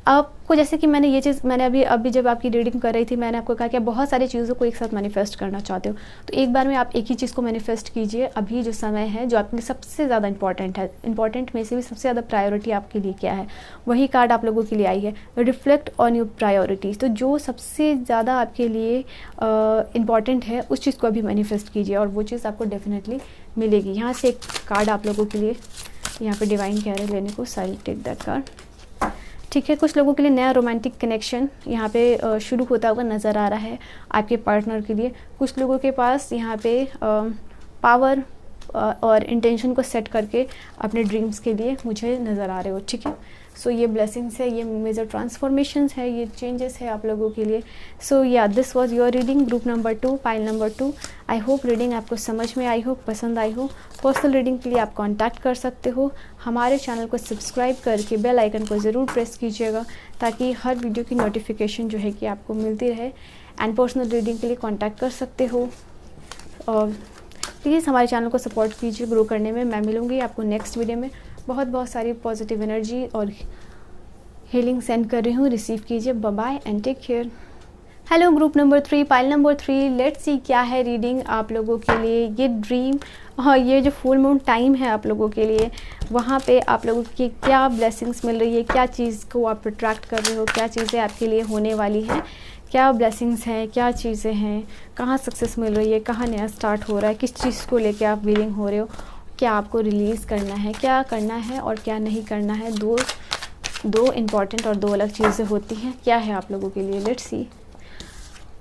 आपको, जैसे कि मैंने ये चीज़, मैंने अभी जब आपकी रीडिंग कर रही थी, मैंने आपको कहा कि आप बहुत सारी चीज़ों को एक साथ मैनिफेस्ट करना चाहते हो, तो एक बार में आप एक ही चीज़ को मैनिफेस्ट कीजिए। अभी जो समय है जो आपके लिए सबसे ज़्यादा इंपॉर्टेंट है, इंपॉर्टेंट में से भी सबसे ज़्यादा प्रायोरिटी आपके लिए क्या है, वही कार्ड आप लोगों के लिए आई है। Reflect on your priorities. तो जो सबसे ज़्यादा आपके लिए इंपॉर्टेंट है उस चीज़ को अभी मैनिफेस्ट कीजिए और वो चीज़ आपको डेफिनेटली मिलेगी। यहाँ से एक कार्ड आप लोगों के लिए यहाँ पर डिवाइन कह रहे हैं लेने को, so I will take that card. ठीक है। कुछ लोगों के लिए नया रोमांटिक कनेक्शन यहाँ पे शुरू होता हुआ नज़र आ रहा है आपके पार्टनर के लिए। कुछ लोगों के पास यहाँ पे पावर और इंटेंशन को सेट करके अपने ड्रीम्स के लिए मुझे नज़र आ रहे हो। ठीक है। सो ये ब्लेसिंग्स है, ये मेजर ट्रांसफॉर्मेशंस है, ये चेंजेस है आप लोगों के लिए। सो या this was your reading, group number 2, pile number 2। I hope reading आपको समझ में आई हो, पसंद आई हो। पर्सनल रीडिंग के लिए आप कांटेक्ट कर सकते हो। हमारे चैनल को सब्सक्राइब करके बेल आइकन को ज़रूर प्रेस कीजिएगा ताकि हर वीडियो की नोटिफिकेशन जो है कि आपको मिलती रहे। एंड पर्सनल रीडिंग के लिए कांटेक्ट कर सकते हो। और प्लीज़ हमारे चैनल को सपोर्ट कीजिए ग्रो करने में। मैं मिलूँगी आपको नेक्स्ट वीडियो में। बहुत सारी पॉजिटिव एनर्जी और हीलिंग सेंड कर रही हूँ, रिसीव कीजिए। Bye bye and take care. Hello group number 3, pile number 3, let's see क्या है रीडिंग आप लोगों के लिए। ये ड्रीम और ये जो फुल मून टाइम है आप लोगों के लिए, वहाँ पे आप लोगों की क्या ब्लेसिंग्स मिल रही है, क्या चीज़ को आप अट्रैक्ट कर रहे हो, क्या चीज़ें आपके लिए होने वाली हैं, क्या ब्लेसिंग्स हैं, क्या चीज़ें हैं, कहाँ सक्सेस मिल रही है, कहाँ नया स्टार्ट हो रहा है, किस चीज़ को लेके आप विलिंग हो रहे हो, क्या आपको रिलीज़ करना है, क्या करना है और क्या नहीं करना है। दो इम्पॉर्टेंट और 2 अलग चीज़ें होती हैं। क्या है आप लोगों के लिए, let's see.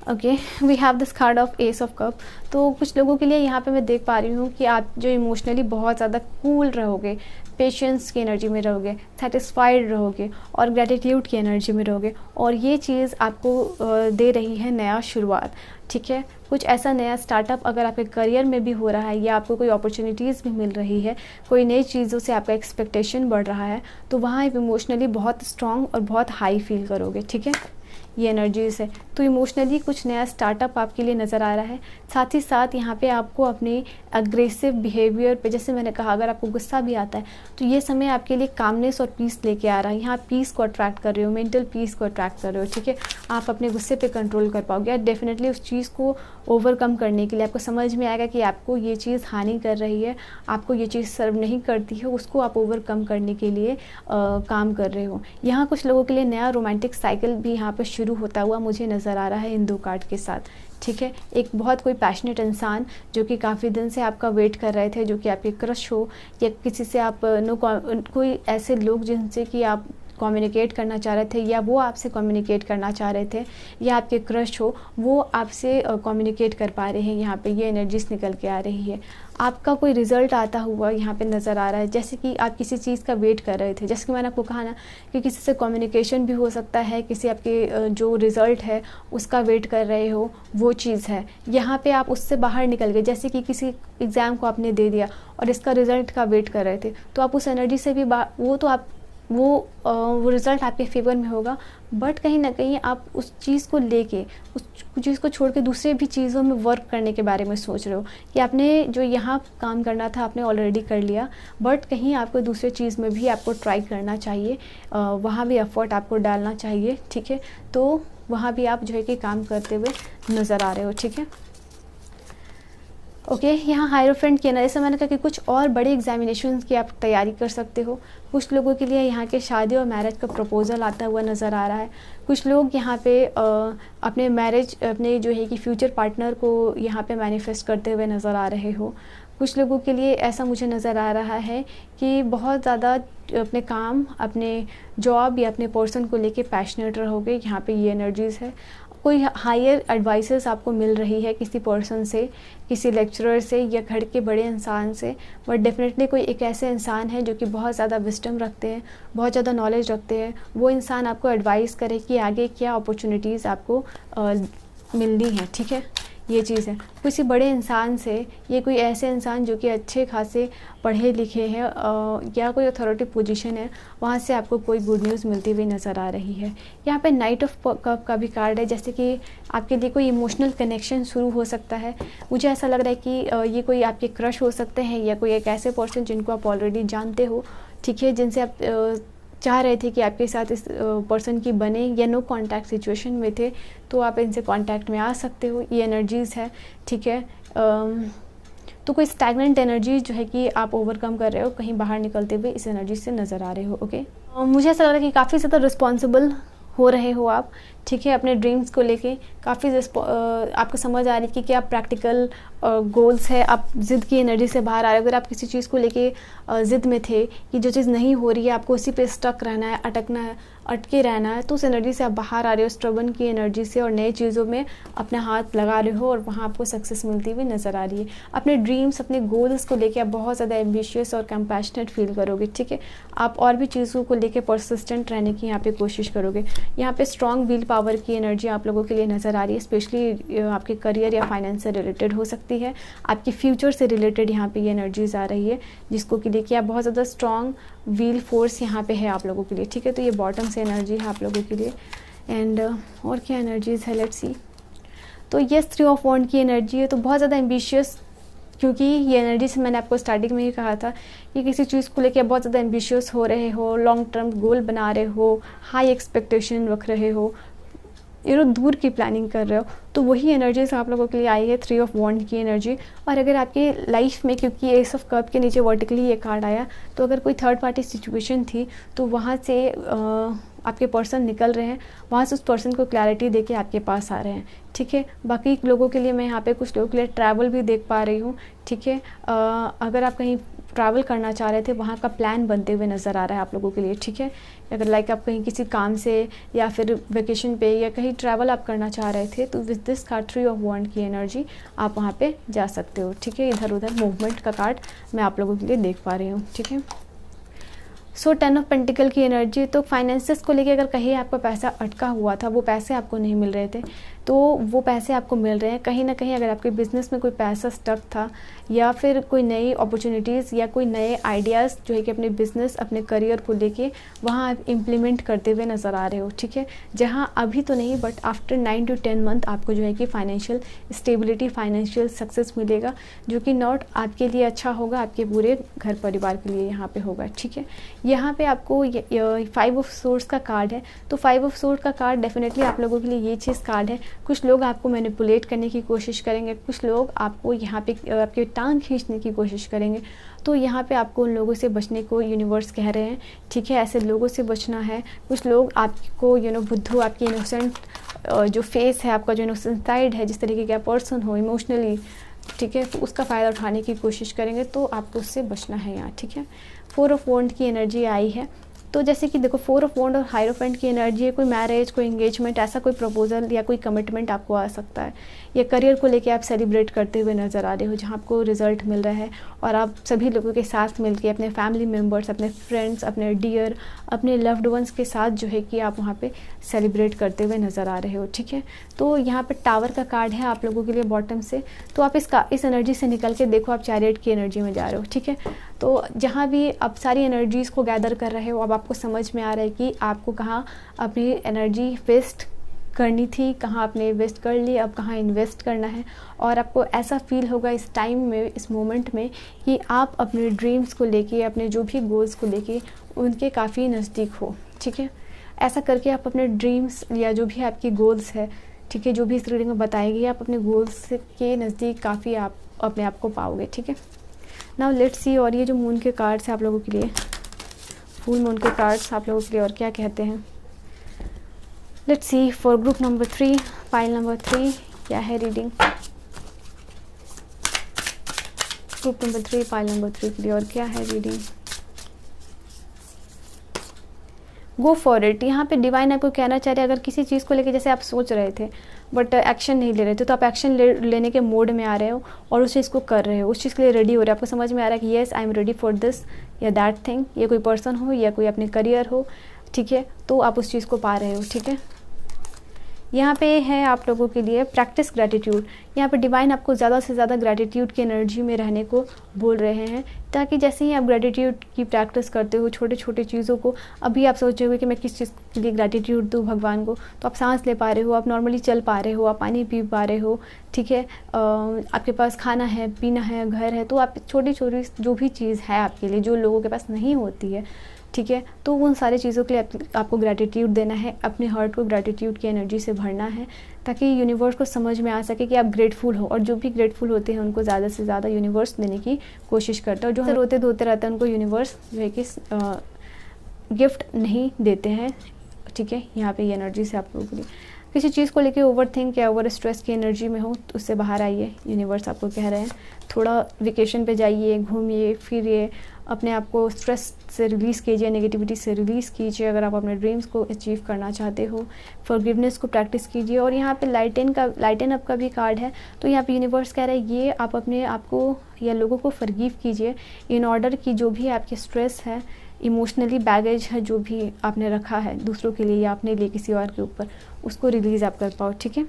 Okay, we have this card of ace of cup. तो कुछ लोगों के लिए यहाँ पे मैं देख पा रही हूँ कि आप जो इमोशनली बहुत ज़्यादा कूल रहोगे, पेशेंस की एनर्जी में रहोगे, सेटिस्फाइड रहोगे और ग्रेटिट्यूड की एनर्जी में रहोगे। और ये चीज़ आपको दे रही है नया शुरुआत। ठीक है। कुछ ऐसा नया स्टार्टअप अगर आपके करियर में भी हो रहा है या आपको कोई अपॉर्चुनिटीज़ भी मिल रही है, कोई नई चीज़ों से आपका एक्सपेक्टेशन बढ़ रहा है, तो वहाँ आप इमोशनली बहुत स्ट्रॉन्ग और बहुत हाई फील करोगे। ठीक है। ये एनर्जीज़ है। तो इमोशनली कुछ नया स्टार्टअप आपके लिए नज़र आ रहा है। साथ ही साथ यहाँ पे आपको अपने अग्रेसिव बिहेवियर पे, जैसे मैंने कहा, अगर आपको गुस्सा भी आता है तो ये समय आपके लिए कामनेस और पीस लेके आ रहा है। यहाँ पीस को अट्रैक्ट कर रहे हो, मेंटल पीस को अट्रैक्ट कर रहे हो। ठीक है। आप अपने गुस्से पे कंट्रोल कर पाओगे। डेफिनेटली उस चीज़ को ओवरकम करने के लिए आपको समझ में आएगा कि आपको ये चीज़ हानि कर रही है, आपको ये चीज़ सर्व नहीं करती है, उसको आप ओवरकम करने के लिए काम कर रहे हो। यहाँ कुछ लोगों के लिए नया रोमांटिक साइकिल भी यहाँ पर शुरू होता हुआ मुझे नज़र आ रहा है इन 2 कार्ड के साथ। ठीक है। एक बहुत कोई पैशनेट इंसान जो कि काफ़ी दिन से आपका वेट कर रहे थे, जो कि आपके क्रश हो या किसी से आप कोई ऐसे लोग जिनसे कि आप कम्युनिकेट करना चाह रहे थे, या वो आपसे कम्युनिकेट करना चाह रहे थे, या आपके क्रश हो वो आपसे कम्युनिकेट कर पा रहे हैं, यहाँ पे ये एनर्जीज निकल के आ रही है। आपका कोई रिज़ल्ट आता हुआ यहाँ पे नज़र आ रहा है, जैसे कि आप किसी चीज़ का वेट कर रहे थे, जैसे कि मैंने आपको कहा ना कि किसी से कम्युनिकेशन भी हो सकता है, किसी आपके जो रिज़ल्ट है उसका वेट कर रहे हो, वो चीज़ है। यहाँ पे आप उससे बाहर निकल गए, जैसे कि किसी एग्ज़ाम को आपने दे दिया और इसका रिज़ल्ट का वेट कर रहे थे, तो आप उस एनर्जी से भी वो रिज़ल्ट आपके फेवर में होगा, बट कहीं ना कहीं आप उस चीज़ को लेके, उस चीज़ को छोड़ के दूसरे भी चीज़ों में वर्क करने के बारे में सोच रहे हो कि आपने जो यहाँ काम करना था आपने ऑलरेडी कर लिया, बट कहीं आपको दूसरे चीज़ में भी आपको ट्राई करना चाहिए, वहाँ भी एफर्ट आपको डालना चाहिए, ठीक है। तो वहाँ भी आप जो है कि काम करते हुए नज़र आ रहे हो, ठीक है। ओके, यहाँ हायरोफेंट की एनर्जी, जैसे मैंने कहा कि कुछ और बड़े एग्जामिनेशन की आप तैयारी कर सकते हो। कुछ लोगों के लिए यहाँ के शादी और मैरिज का प्रपोजल आता हुआ नज़र आ रहा है। कुछ लोग यहाँ पे अपने जो है कि फ्यूचर पार्टनर को यहाँ पे मैनिफेस्ट करते हुए नज़र आ रहे हो। कुछ लोगों के लिए ऐसा मुझे नज़र आ रहा है कि बहुत ज़्यादा अपने काम, अपने जॉब या अपने पर्सन को लेके पैशनेट रहोगे, यहाँ पे ये एनर्जीज़ है। कोई हायर एडवाइसेस आपको मिल रही है किसी पर्सन से, किसी लेक्चरर से या घर के बड़े इंसान से, बट डेफिनेटली कोई एक ऐसे इंसान है जो कि बहुत ज़्यादा विस्डम रखते हैं, बहुत ज़्यादा नॉलेज रखते हैं, वो इंसान आपको एडवाइस करे कि आगे क्या अपॉर्चुनिटीज़ आपको मिलनी है, ठीक है। ये चीज़ है किसी बड़े इंसान से, ये कोई ऐसे इंसान जो कि अच्छे खासे पढ़े लिखे हैं या कोई अथॉरिटी पोजीशन है, वहाँ से आपको कोई गुड न्यूज़ मिलती हुई नज़र आ रही है। यहाँ पे नाइट ऑफ कप का भी कार्ड है, जैसे कि आपके लिए कोई इमोशनल कनेक्शन शुरू हो सकता है। मुझे ऐसा लग रहा है कि ये कोई आपके क्रश हो सकते हैं या कोई एक ऐसे पर्सन जिनको आप ऑलरेडी जानते हो, ठीक है, जिनसे आप चाह रहे थे कि आपके साथ इस पर्सन की बने या नो कांटेक्ट सिचुएशन में थे, तो आप इनसे कांटेक्ट में आ सकते हो। ये एनर्जीज़ है, ठीक है। तो कोई स्टैगनेंट एनर्जी जो है कि आप ओवरकम कर रहे हो, कहीं बाहर निकलते हुए इस एनर्जी से नज़र आ रहे हो, ओके। मुझे ऐसा लग रहा है कि काफ़ी ज़्यादा रिस्पॉन्सिबल हो रहे हो आप, ठीक है, अपने ड्रीम्स को लेके काफ़ी आपको समझ आ रही है कि क्या प्रैक्टिकल गोल्स है, आप ज़िद की एनर्जी से बाहर आ रहे हो। अगर आप किसी चीज़ को लेके ज़िद में थे कि जो चीज़ नहीं हो रही है, आपको उसी पे स्टक रहना है, अटके रहना है, तो उस एनर्जी से आप बाहर आ रहे हो, स्ट्रबन की एनर्जी से, और नए चीज़ों में अपना हाथ लगा रहे हो और वहाँ आपको सक्सेस मिलती हुई नज़र आ रही है। अपने ड्रीम्स, अपने गोल्स को लेके आप बहुत ज़्यादा एम्बिशियस और कंपैशनेट फील करोगे, ठीक है। आप और भी चीज़ों को लेके परसिस्टेंट रहने की यहाँ पे कोशिश करोगे। यहाँ पे स्ट्रॉन्ग विल पावर की एनर्जी आप लोगों के लिए नज़र आ रही है, स्पेशली आपके करियर या फाइनेंस से रिलेटेड हो सकती है, आपके फ्यूचर से रिलेटेड यहाँ पे ये एनर्जीज आ रही है, जिसको कि देखिए आप बहुत ज़्यादा स्ट्रॉन्ग व्हील फोर्स यहाँ पे है आप लोगों के लिए, ठीक है। तो ये बॉटम से एनर्जी है आप लोगों के लिए। एंड और क्या एनर्जीज है, लेट्स सी। तो ये 3 ऑफ वॉन्ड की एनर्जी है, तो बहुत ज़्यादा एम्बिशियस, क्योंकि ये एनर्जी से मैंने आपको स्टार्टिंग में ही कहा था कि किसी चीज़ को लेकर बहुत ज़्यादा एम्बिशियस हो रहे हो, लॉन्ग टर्म गोल बना रहे हो, हाई एक्सपेक्टेशन रख रहे हो, दूर की प्लानिंग कर रहे हो, तो वही एनर्जीज आप लोगों के लिए आई है, 3 ऑफ वॉन्ड की एनर्जी। और अगर आपकी लाइफ में, क्योंकि एस ऑफ कप के नीचे वर्टिकली ये कार्ड आया, तो अगर कोई थर्ड पार्टी सिचुएशन थी तो वहाँ से आपके पर्सन निकल रहे हैं, वहाँ से उस पर्सन को क्लैरिटी देके आपके पास आ रहे हैं, ठीक है। बाकी लोगों के लिए मैं यहाँ पे कुछ लोगों के लिए ट्रैवल भी देख पा रही हूँ, ठीक है। अगर आप कहीं ट्रैवल करना चाह रहे थे, वहाँ का प्लान बनते हुए नज़र आ रहा है आप लोगों के लिए, ठीक है। अगर लाइक आप कहीं किसी काम से या फिर वेकेशन पे या कहीं ट्रैवल आप करना चाह रहे थे, तो विद दिस कार्ड 3 ऑफ वॉन्ड की एनर्जी आप वहाँ पे जा सकते हो, ठीक है। इधर उधर मूवमेंट का कार्ड मैं आप लोगों के लिए देख पा रही हूँ, ठीक है। सो 10 ऑफ पेंटिकल की एनर्जी, तो फाइनेंसेस को लेके अगर कहीं आपका पैसा अटका हुआ था, वो पैसे आपको नहीं मिल रहे थे, तो वो पैसे आपको मिल रहे हैं कहीं ना कहीं। अगर आपके बिज़नेस में कोई पैसा स्टक था, या फिर कोई नई अपॉर्चुनिटीज़ या कोई नए आइडियाज़ जो है कि अपने बिज़नेस, अपने करियर को लेके वहाँ आप इम्प्लीमेंट करते हुए नज़र आ रहे हो, ठीक है। जहाँ अभी तो नहीं, बट आफ्टर 9 to 10 मंथ आपको जो है कि फाइनेंशियल स्टेबिलिटी, फाइनेंशियल सक्सेस मिलेगा, जो कि नॉट आपके लिए अच्छा होगा, आपके पूरे घर परिवार के लिए यहाँ पे होगा, ठीक है। यहाँ पे आपको 5 ऑफ सोर्ड्स का कार्ड है, तो 5 ऑफ सोर्ड का कार्ड डेफिनेटली आप लोगों के लिए ये चीज़ कार्ड है। कुछ लोग आपको मैनिपुलेट करने की कोशिश करेंगे, कुछ लोग आपको यहाँ पे आपकी टांग खींचने की कोशिश करेंगे, तो यहाँ पे आपको उन लोगों से बचने को यूनिवर्स कह रहे हैं, ठीक है। ऐसे लोगों से बचना है। कुछ लोग आपको बुद्धू, आपकी इनोसेंट जो फेस है, आपका जो इनोसेंट साइड है, जिस तरीके का पर्सन हो इमोशनली, ठीक है, तो उसका फ़ायदा उठाने की कोशिश करेंगे, तो आपको उससे बचना है यहाँ, ठीक है। 4 ऑफ वॉन्ड की एनर्जी आई है। तो जैसे कि देखो 4 ऑफ वॉन्ड और हायरोफेंट की एनर्जी है, कोई मैरिज, कोई एंगेजमेंट, ऐसा कोई प्रपोजल या कोई कमिटमेंट आपको आ सकता है, या करियर को लेके आप सेलिब्रेट करते हुए नज़र आ रहे हो जहाँ आपको रिजल्ट मिल रहा है और आप सभी लोगों के साथ मिलके अपने फैमिली मेम्बर्स, अपने फ्रेंड्स, अपने डियर, अपने लव्ड वंस के साथ जो है कि आप वहाँ पे सेलिब्रेट करते हुए नज़र आ रहे हो। ठीक है, तो यहाँ पे टावर का कार्ड है आप लोगों के लिए बॉटम से। तो आप इस एनर्जी से निकल के देखो, आप चैरियट की एनर्जी में जा रहे हो। ठीक है, तो जहाँ भी आप सारी एनर्जीज़ को गैदर कर रहे हो, अब आपको समझ में आ रहा है कि आपको कहाँ अपनी एनर्जी वेस्ट करनी थी, कहाँ आपने वेस्ट कर ली, अब कहाँ इन्वेस्ट करना है। और आपको ऐसा फील होगा इस टाइम में, इस मोमेंट में, कि आप अपने ड्रीम्स को लेके, अपने जो भी गोल्स को लेके उनके काफ़ी नज़दीक हो। ठीक है, ऐसा करके आप अपने ड्रीम्स या जो भी आपकी गोल्स है, ठीक है, जो भी इस रीडिंग में बताएगी, आप अपने गोल्स के नज़दीक काफ़ी आप अपने आप को पाओगे। ठीक है, नाउ लेट्स सी। और ये जो मून के कार्ड्स हैं आप लोगों के लिए, फुल मून के कार्ड्स आप लोगों के लिए और क्या कहते हैं। Let's see for group number 3, pile number 3, क्या है reading group number 3, pile number 3 के लिए और क्या है रीडिंग। Go for it. यहाँ पे डिवाइन आपको कहना चाह रहे हैं, अगर किसी चीज़ को लेके जैसे आप सोच रहे थे बट एक्शन नहीं ले रहे थे, तो आप एक्शन लेने के मोड में आ रहे हो और उस चीज़ को कर रहे हो, उस चीज़ के लिए रेडी हो रहे हो। आपको समझ में आ रहा है कि yes I am ready for this या दैट थिंग। ये कोई पर्सन हो या कोई अपने करियर हो, ठीक है, तो आप उस चीज़ को पा रहे हो। ठीक है, यहाँ पे है आप लोगों के लिए प्रैक्टिस ग्रैटिट्यूड। यहाँ पे डिवाइन आपको ज़्यादा से ज़्यादा ग्रैटिट्यूड की एनर्जी में रहने को बोल रहे हैं, ताकि जैसे ही आप ग्रैटिट्यूड की प्रैक्टिस करते हो, छोटे छोटे चीज़ों को, अभी आप सोच रहे हो कि मैं किस चीज़ के लिए ग्रैटिट्यूड दूँ भगवान को, तो आप सांस ले पा रहे हो, आप नॉर्मली चल पा रहे हो, आप पानी पी पा रहे हो। ठीक है, आपके पास खाना है, पीना है, घर है, तो आप छोटी छोटी जो भी चीज़ है आपके लिए, जो लोगों के पास नहीं होती है, ठीक है, तो उन सारी चीज़ों के लिए आपको ग्रैटिट्यूड देना है, अपने हार्ट को ग्रैटिट्यूड की एनर्जी से भरना है, ताकि यूनिवर्स को समझ में आ सके कि आप ग्रेटफुल हो। और जो भी ग्रेटफुल होते हैं उनको ज़्यादा से ज़्यादा यूनिवर्स देने की कोशिश करता है, और जो रोते धोते रहते हैं उनको यूनिवर्स जो है कि गिफ्ट नहीं देते हैं। ठीक है, यहाँ पे ये एनर्जी से आप लोगों के लिए किसी चीज़ को लेके ओवर थिंक या ओवर स्ट्रेस की एनर्जी में हो तो उससे बाहर आइए। यूनिवर्स आपको कह रहे हैं थोड़ा वेकेशन पे जाइए, घूमिए फिरिए, अपने आप को स्ट्रेस से रिलीज़ कीजिए, नेगेटिविटी से रिलीज़ कीजिए। अगर आप अपने ड्रीम्स को अचीव करना चाहते हो, फॉरगिवनेस को प्रैक्टिस कीजिए। और यहाँ पे लाइटन अप का भी कार्ड है, तो यहाँ पे यूनिवर्स कह रहा है ये आप अपने आप को या लोगों को फॉरगिव कीजिए, इन ऑर्डर की जो भी आपके स्ट्रेस है, इमोशनली बैगेज है, जो भी आपने रखा है दूसरों के लिए या अपने लिए किसी और के ऊपर, उसको रिलीज़ आप कर पाओ। ठीक है,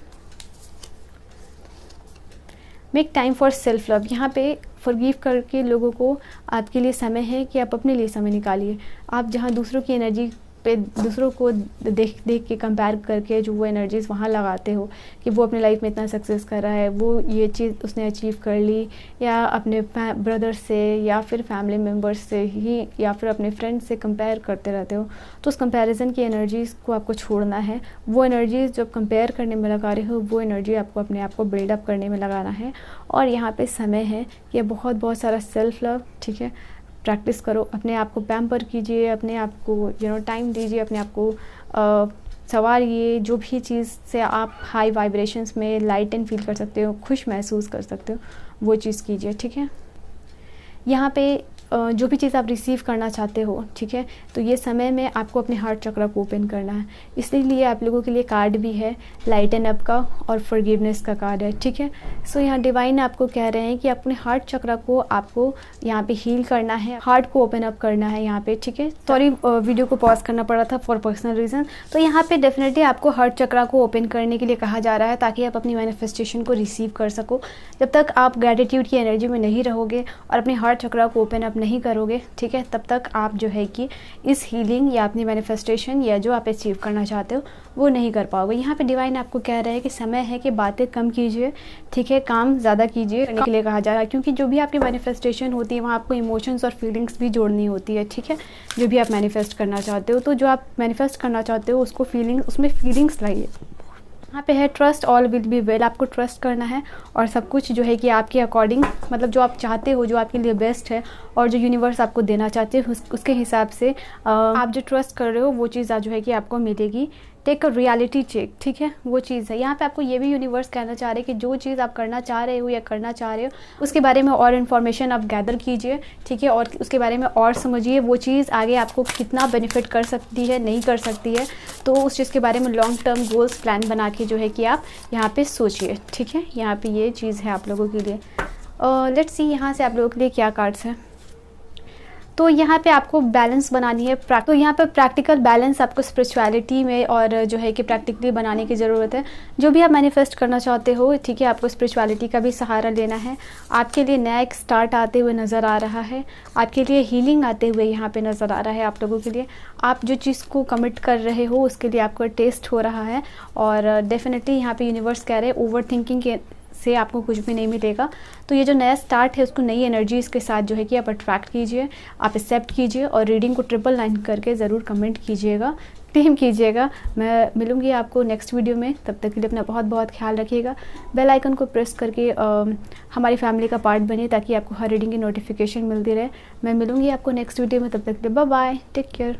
make time for self love. यहाँ पे फॉरगिव करके लोगों को आपके लिए समय है कि आप अपने लिए समय निकालिए। आप जहाँ दूसरों की एनर्जी पे दूसरों को देख के कंपेयर करके जो वो एनर्जीज़ वहाँ लगाते हो कि वो अपने लाइफ में इतना सक्सेस कर रहा है, वो ये चीज़ उसने अचीव कर ली, या अपने ब्रदर से या फिर फैमिली मेम्बर्स से ही या फिर अपने फ्रेंड्स से कंपेयर करते रहते हो, तो उस कंपैरिजन की एनर्जीज़ को आपको छोड़ना है। वो एनर्जीज़ जब कंपेयर करने में लगा रहे हो, वो एनर्जी आपको अपने आप को बिल्डअप करने में लगाना है। और यहाँ पर समय है कि बहुत सारा सेल्फ लव, ठीक है, प्रैक्टिस करो, अपने आप को पैम्पर कीजिए, अपने आप को टाइम दीजिए, अपने आप को संवारिए। जो भी चीज़ से आप हाई वाइब्रेशंस में लाइटन फील कर सकते हो, खुश महसूस कर सकते हो, वो चीज़ कीजिए। ठीक है, यहाँ पे जो भी चीज़ आप रिसीव करना चाहते हो, ठीक है, तो ये समय में आपको अपने हार्ट चक्र को ओपन करना है। इसलिए आप लोगों के लिए कार्ड भी है लाइटन अप का और फॉरगिवनेस का कार्ड है। ठीक है, सो यहाँ डिवाइन आपको कह रहे हैं कि अपने हार्ट चक्र को आपको यहाँ पे हील करना है, हार्ट को ओपन अप करना है यहाँ पे। ठीक है, सॉरी वीडियो को पॉज करना पड़ा था फॉर पर्सनल रीज़न। तो यहाँ पे डेफिनेटली आपको हार्ट चक्र को ओपन करने के लिए कहा जा रहा है, ताकि आप अपनी मैनिफेस्टेशन को रिसीव कर सको। जब तक आप ग्रेटिट्यूड की एनर्जी में नहीं रहोगे और अपने हार्ट चक्र को ओपन अप नहीं करोगे, ठीक है, तब तक आप जो है कि इस हीलिंग या अपनी मैनिफेस्टेशन या जो आप अचीव करना चाहते हो वो नहीं कर पाओगे। यहाँ पे डिवाइन आपको कह रहे हैं कि समय है कि बातें कम कीजिए, ठीक है, काम ज़्यादा कीजिए करने के लिए कहा जा रहा है, क्योंकि जो भी आपकी मैनिफेस्टेशन होती है वहाँ आपको इमोशंस और फीलिंग्स भी जोड़नी होती है। ठीक है, जो भी आप मैनिफेस्ट करना चाहते हो, तो जो आप मैनिफेस्ट करना चाहते हो उसको उसमें फीलिंग्स लाइए। यहाँ पे है trust all will be well. आपको ट्रस्ट करना है और सब कुछ जो है कि आपके अकॉर्डिंग, मतलब जो आप चाहते हो, जो आपके लिए बेस्ट है और जो यूनिवर्स आपको देना चाहते हो उसके हिसाब से आप जो ट्रस्ट कर रहे हो वो चीज़ जो है कि आपको मिलेगी। टेक अ रियलिटी चेक, ठीक है, वो चीज़ है। यहाँ पे आपको ये भी यूनिवर्स कहना चाह रहे हैं कि जो चीज़ आप करना चाह रहे हो या करना चाह रहे हो उसके बारे में और इन्फॉर्मेशन आप गैदर कीजिए, ठीक है, और उसके बारे में और समझिए वो चीज़ आगे आपको कितना बेनिफिट कर सकती है, नहीं कर सकती है। तो उस चीज़ के बारे में लॉन्ग टर्म गोल्स प्लान बना के जो है कि आप यहाँ पे सोचिए, ठीक है। यहाँ पे ये चीज़ है आप लोगों के लिए। लेट्स सी यहाँ से आप लोगों के लिए क्या कार्ड्स हैं। तो यहाँ पे आपको बैलेंस बनानी है। तो यहाँ पे प्रैक्टिकल बैलेंस आपको स्पिरिचुअलिटी में और जो है कि प्रैक्टिकली बनाने की ज़रूरत है। जो भी आप मैनिफेस्ट करना चाहते हो, ठीक है, आपको स्पिरिचुअलिटी का भी सहारा लेना है। आपके लिए नया एक स्टार्ट आते हुए नज़र आ रहा है, आपके लिए हीलिंग आते हुए यहाँ पे नज़र आ रहा है आप लोगों के लिए। आप जो चीज़ को कमिट कर रहे हो उसके लिए आपको टेस्ट हो रहा है और डेफिनेटली यहाँ पे यूनिवर्स कह रहे हैं ओवर थिंकिंग के से आपको कुछ भी नहीं मिलेगा। तो ये जो नया स्टार्ट है उसको नई एनर्जीज के साथ जो है कि आप अट्रैक्ट कीजिए, आप एक्सेप्ट कीजिए और रीडिंग को 999 करके ज़रूर कमेंट कीजिएगा, क्लेम कीजिएगा। मैं मिलूँगी आपको नेक्स्ट वीडियो में, तब तक के लिए अपना बहुत बहुत ख्याल रखिएगा। बेल आइकन को प्रेस करके हमारी फैमिली का पार्ट बनिए ताकि आपको हर रीडिंग की नोटिफिकेशन मिलती रहे। मैं मिलूँगी आपको नेक्स्ट वीडियो में, तब तक के लिए बाय बाय, टेक केयर।